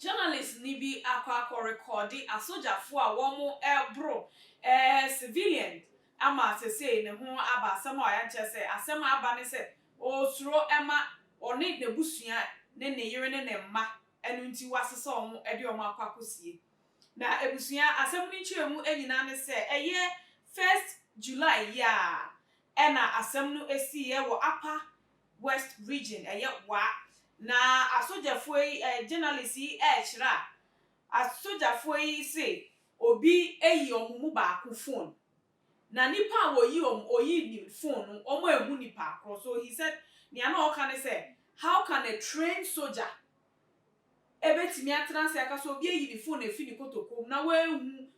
Journalists ni bi akwa recording a soldier-fo a womo bro civilian ama sese ne ho aba asem a ya nche se asem aba ne se osuro ema oni ne busua ne yere ne mma enu nti wasese omo de omo akwakosie na ebusua asem ni chiemu enyina ne se eye 1st July ya ena asem no esi ye wo Upper West region eye wa na asojafo journalist chira asojafo say obi eyi omumu ba ku phone na nipa wo yi oyi ni phone no omo ehu nipa akro. So he said nia na o kan say how can a trained soldier ebetimi atran say aka so obi eyi ni phone efi ni kotokom na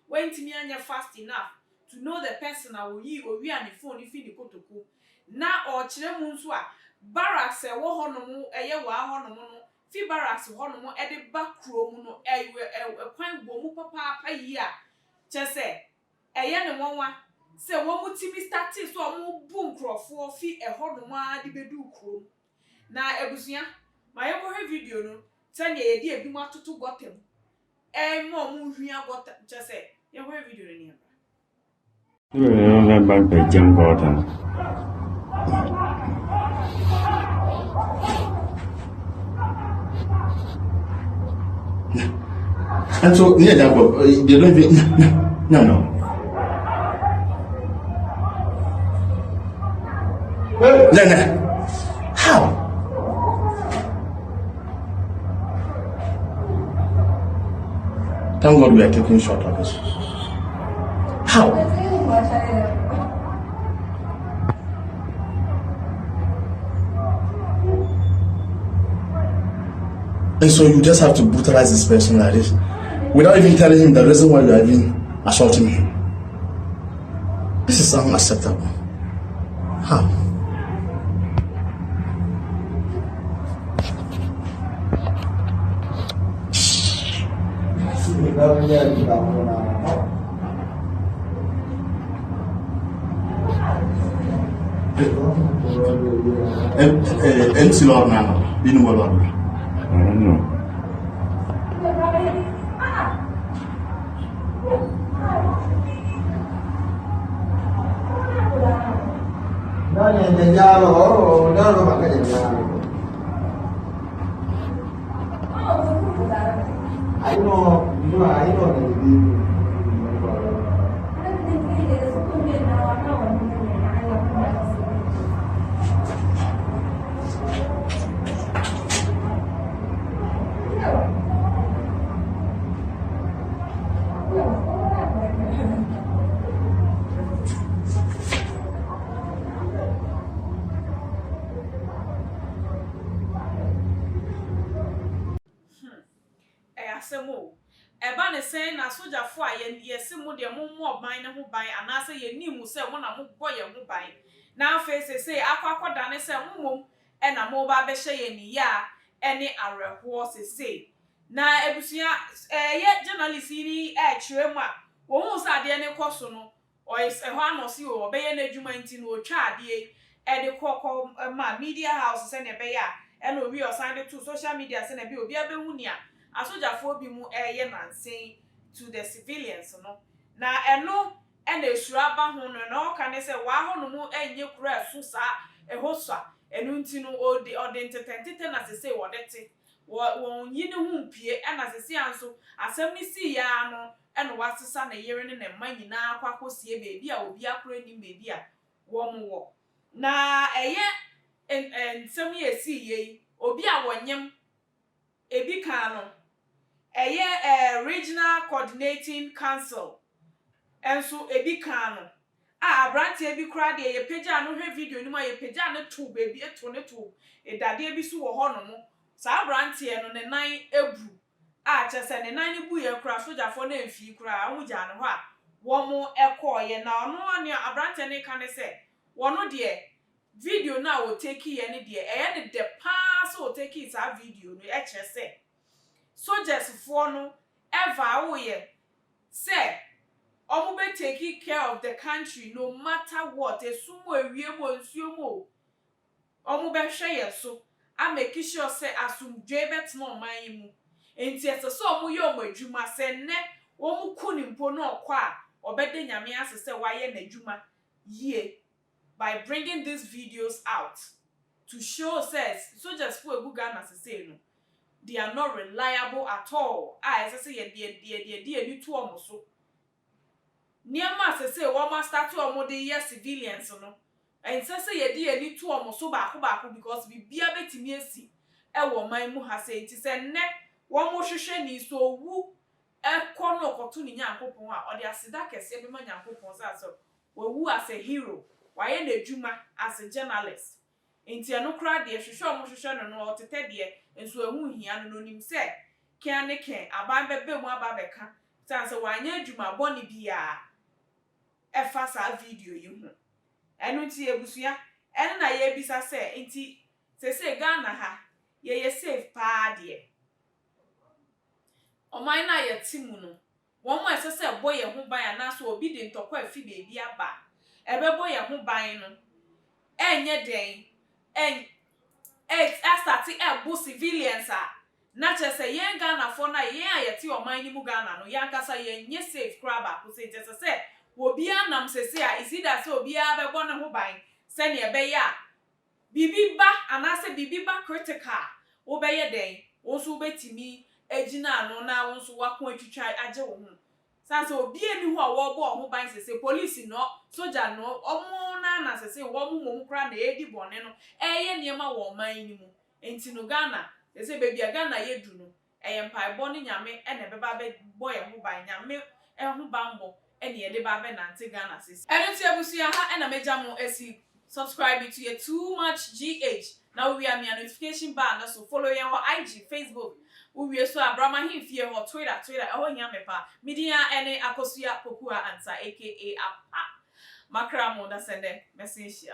wentimi anya fast enough to know the person na oyi ani phone efi ni kotokom na o kire mu nso a barracks wo honomu eye wa honomu no fi barracks honomu e de ba krom no kwan bo mu papa yi a chese eye ne wonwa se wo mu timi start so mu bu nkrofo fi honomu a de bedu krom na ebusua ma ye ko he video no tanya ye di ebi mu atoto gotem mo mu hwia gotem chese ye ko he video ni aba bank jam gotem and so near that they don't even no Lena, how thank God we are taking short of this. How? And so you just have to brutalize this person like this without even telling him the reason why you are even assaulting him. This is unacceptable. How? MC Lord now, you know what? I don't know. I know. Asemo eba ne sen na sojafo a ye semo de mo oban ne ho ban anase ye nimu se mo na mo boye ho ban na face say akwakoda ne se mmom e na mo ba be hye ye ni ya ene areho se na ebusua ye journalist ni kire mu a wo hu sa de ne koso no o is ho anosi o be ye na adwuma nti no otwa ade e de kokko ma media house se ne be ya ene owi o sande to social media se ne be obi abehu ni a asojafo bi mu eye nansen to the civilians no na eno ena esura ba ho no na o kan se wa ho no mu enye kura so sa ehosa enu nti no ode entertainment na se wo dete won yi ne hu pie ena se anso asem ni si ya no ena wasesa na yere ne na ma nyina akwakosie beebi a obi akora ni beebi a wo mu wo na eye ensem ye si ye obi a wonyem ebi kan no regional coordinating council enso ebi kan no abrante ebi kura de ye pagya no hwe video ni ma ye pagya no to baby eto ne to edade ebi so wo ho no mo sa abrante no ne nan ebu chese ne nan ni bu ye kura sojafo na emfi kura ahugya no ho a wo mo ekoye na ono ani abrante ne kan se wono de video na o take ye ne de the pass o take it a video no e kire say soldiers for no ever wo ye say omo be take care of the country no matter what esumo ewie mo nsuomo omo be hwe ye so a make sure say asumdwe bet no man mu enti ese so omo ye omo adwuma se ne wo mu kunimpo no okwa a obede nyame ase se waye na adwuma ye by bringing these videos out to show says soldiers for Ghana say no they are not reliable at all. I say ye ni to omo so niama say wo ma start to omo de ye civilians no and say ye ni to omo so ba ko because bibia betimi asi e wo man mu ha say ti say ne wo mo hwehwe ni so wu ekọ no koto ni nyankopon a ode aseda kese be ma nyankopon so wu as a hero waye na adwuma as a journalist enti eno kra de hwehwe omo hwehwe no otete de enso ehu hia no nim se kan ne kan aban bebe mu aba beka say wanye adwuma boni bia efa sa video yi hu enu ti ebusua ene na ye bisa se enti se Ghana ha ye safe pa de oman na ye timu no won mo se boy ye ho ban na so obi de ntokwa afi bebi aba ebe boy ye ho ban no enye den start bu civilians a na che se ye Ghana for na ye ayeti oman ni mu Ghana no ya nkasa ye nye safe crab ko se se obi anam sese a isida se obi abebo ne ho ban se ne ebe ya bibiba anase bibiba critical wo be ye den wo so betimi ejina ano na wo so wakon atwitwa age wo hu sanse obi eni ho a wo bo ho ban sese police no soldier no omo na sese wo mu kra na edi bone no eye niema wo man ni mu enti no Ghana sese bebi Ghana ye du no eye mpai bo ne nyame ene beba be boy ho ban nyame ho bambo ene ye de ba be nante Ghana sese eno ti abusuya ha ena meja mo esi subscribe to your too much GH now we are me a notification bar na so follow your IG Facebook we so abrama himfie ho Twitter ho nya mepa media ene akosuya Pokua Ansa aka apa makra mo da sende message